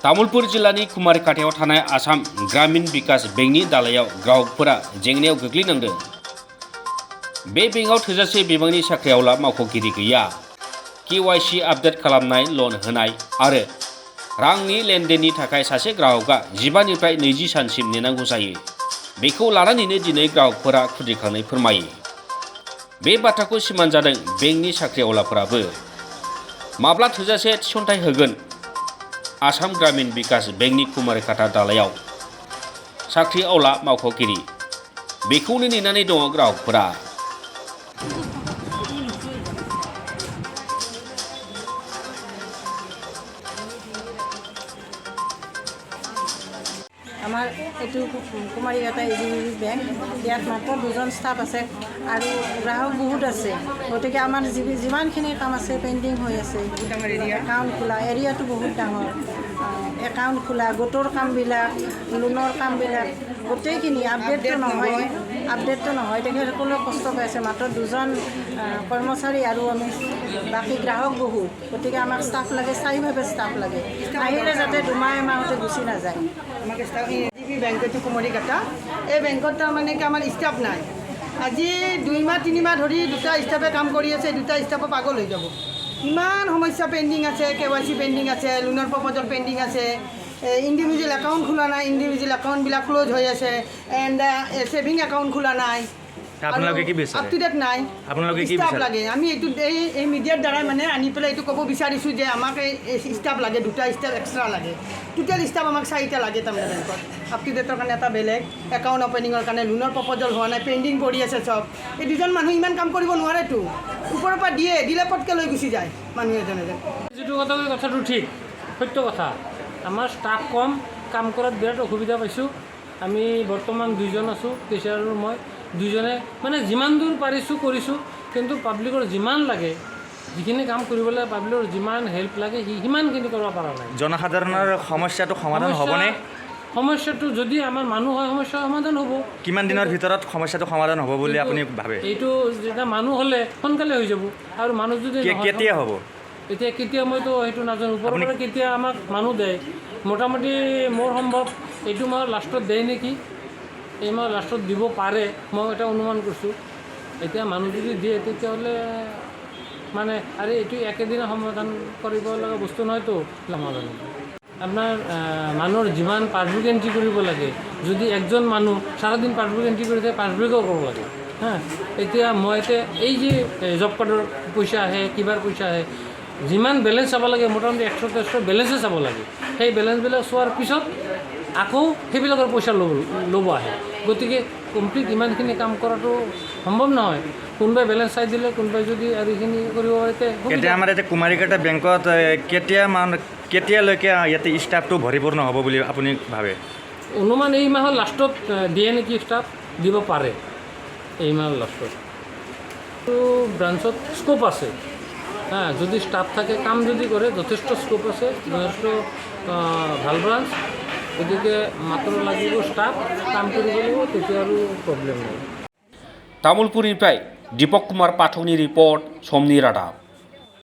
तामुलपुर जिल्लानि कुमारिकाटायाव थानाय आसाम ग्रामीण विकास बेंकनि दालायाव ग्राहकफोरा जेंनायाव गोग्लैनांदों। बे बेंकआव थोजासे बिबांनि साख्रिआवला मावख'गिरि गैया। KYC आपडेट खालामनाय, लन होनाय आरो रांनि लेनदेननि थाखाय सासे ग्राहकआ 15 निफ्राय 20 सानसिम नेनांगौ जायो। बेखौ लानानैनो दिनै ग्राहकफोरा खुद्रिखांनाय फोरमायो। बे बाथ्राखौ सिमान जादों बेंकनि साख्रिआवलाफोराबो। माब्ला थोजासे थिसनथाइ होगोन? आसाम ग्रामीण विकास बेंकनि कुमारिकाटा दालायाव साख्रि आवला मावख'गिरि, बेखौनो नेनानै दङ ग्राहकफोरा। আমাৰ এইটো কুমাৰিকাটা ABB বেংক, ইয়াত মাত্ৰ 2জন ষ্টাফ আছে আৰু গ্ৰাহক বহুত আছে। গতিকে আমাৰ যিমানখিনি কাম আছে পেণ্ডিং হৈ আছে। একাউণ্ট খোলা, এৰিয়াটো বহুত ডাঙৰ। একাউণ্ট খোলা, গোটৰ কামবিলাক, লোনৰ কামবিলাক গোটেইখিনি আপডেটটো নহয়। তেখেতসকলেও কষ্ট পাই আছে। মাত্ৰ 2জন কৰ্মচাৰী আৰু আমি বাকী গ্ৰাহক বহুত। গতিকে আমাক ষ্টাফ লাগে, স্থায়ীভাৱে ষ্টাফ লাগে। আহিলে যাতে 2 মাহতে গুচি নাযায়। আমাকে স্টাফ ABB বেংকটো কুমাৰিকাটা, এই বেংকত তাৰমানে কি আমাৰ ষ্টাফ নাই। আজি 2 মাহ 3 মাহ ধৰি 2টা ষ্টাফে কাম কৰি আছে, 2টা ষ্টাফে পাগল হৈ যাব। ইমান সমস্যা পেণ্ডিং আছে, KYC পেণ্ডিং আছে, লোনৰ প্ৰপ'জেল পেণ্ডিং আছে, ইণ্ডিভিজুৱেল একাউণ্ট খোলা নাই, ইণ্ডিভিজুৱেল একাউণ্টবিলাক ক্ল'জ হৈ আছে, এণ্ড ছেভিং একাউণ্ট খোলা নাই, আপোনালোকে কি বিচাৰে? আপ টু ডেট নাই। আপোনালোকে কি ষ্টাফ বিচাৰে? লাগে। আমি এইটো এই মিডিয়াৰ দ্বাৰাই মানে আনি পেলাই এইটো ক'ব বিচাৰিছোঁ যে আমাক এই ষ্টাফ লাগে, 2টা ষ্টাফ এক্সট্ৰা লাগে। টোটেল ষ্টাফ আমাক 4টা লাগে তাৰমানে বেংকত। আপ টু ডেটৰ কাৰণে এটা বেলেগ, একাউণ্ট অপেনিঙৰ কাৰণে, লোনৰ প্ৰপ'জেল হোৱা নাই, পেণ্ডিং পৰি আছে চব। এই 2জন মানুহ ইমান কাম কৰিব নোৱাৰেতো। ওপৰৰ পৰা দিলে পটকৈ লৈ গুচি যায় মানুহ এজন। যিটো কথা কথাটো ঠিক, সত্য কথা। আমাৰ ষ্টাফ কম, কাম কৰাত বিৰাট অসুবিধা পাইছোঁ। আমি বৰ্তমান 2জন আছোঁ, কেচিয়াৰ আৰু মই। 2জনে মানে যিমান দূৰ পাৰিছোঁ কৰিছোঁ, কিন্তু পাব্লিকৰ যিমান লাগে, যিখিনি কাম কৰিবলৈ পাব্লিকৰ যিমান হেল্প লাগে সিমানখিনি কৰিব পৰা নাই। জনসাধাৰণৰ সমস্যাটো সমাধান হ'বনে? সমস্যাটো যদি আমাৰ মানুহ হয়, সমস্যা সমাধান হ'ব। কিমান দিনৰ ভিতৰত সমস্যাটো সমাধান হ'ব বুলি আপুনি ভাবে? এইটো যেতিয়া মানুহ হ'লে সোনকালে হৈ যাব, আৰু মানুহ যদি কেতিয়া হ'ব? এতিয়া কেতিয়া মইতো সেইটো নাজানো। ওপৰৰ পৰা কেতিয়া আমাক মানুহ দিয়ে, মোটামুটি মোৰ সম্ভৱ এইটো মাহৰ লাষ্টত দিয়ে নেকি। এই মাহৰ লাষ্টত দিব পাৰে, মই এটা অনুমান কৰিছোঁ। এতিয়া মানুহ যদি দিয়ে তেতিয়াহ'লে মানে আৰু এইটো একেদিনা সমাধান কৰিব লগা বস্তু নহয়তো সমাধান হ'ব। আপোনাৰ মানুহৰ যিমান পাছবুক এণ্ট্ৰি কৰিব লাগে, যদি একজন মানুহ সাৰাদিন পাছবুক এণ্ট্ৰি কৰি থাকে, পাছবুকো কৰিব লাগে। এতিয়া মই এই যে জব কাৰ্ডৰ পইচা আহে, কিবাৰ পইচা আহে, যিমান বেলেঞ্চ চাব লাগে, মোটামুটি 100-150 বেলেঞ্চে চাব লাগে। সেই বেলেঞ্চবিলাক চোৱাৰ পিছত আকৌ সেইবিলাকৰ পইচা ল'ব আহে। গতিকে কমপ্লিট ইমানখিনি কাম কৰাটো সম্ভৱ নহয়। কোনোবাই বেলেঞ্চ চাই দিলে, কোনোবাই যদি আৰু এইখিনি কৰিব পাৰে। এতিয়া আমাৰ ইয়াতে কুমাৰিকাটা বেংকত কেতিয়ালৈকে ইয়াতে ষ্টাফটো ভৰিপূৰ্ণ হ'ব বুলি আপুনি ভাবে? অনুমান এই মাহৰ লাষ্টত দিয়ে নেকি, ষ্টাফ দিব পাৰে এই মাহৰ লাষ্টত। তো ব্ৰাঞ্চত স্ক'প আছে, যদি ষ্টাফ থাকে, কাম যদি কৰে, যথেষ্ট স্ক'প আছে, যথেষ্ট ভাল ব্ৰাঞ্চ। গতিকে মাত্ৰ লাগিব ষ্টাফ, কাম কৰিব লাগিব, তেতিয়া আৰু প্ৰব্লেম নাই। तामुलपुरनिफ्राय दीपक कुमार पाठकनि रिपर्ट, समनि रादाब।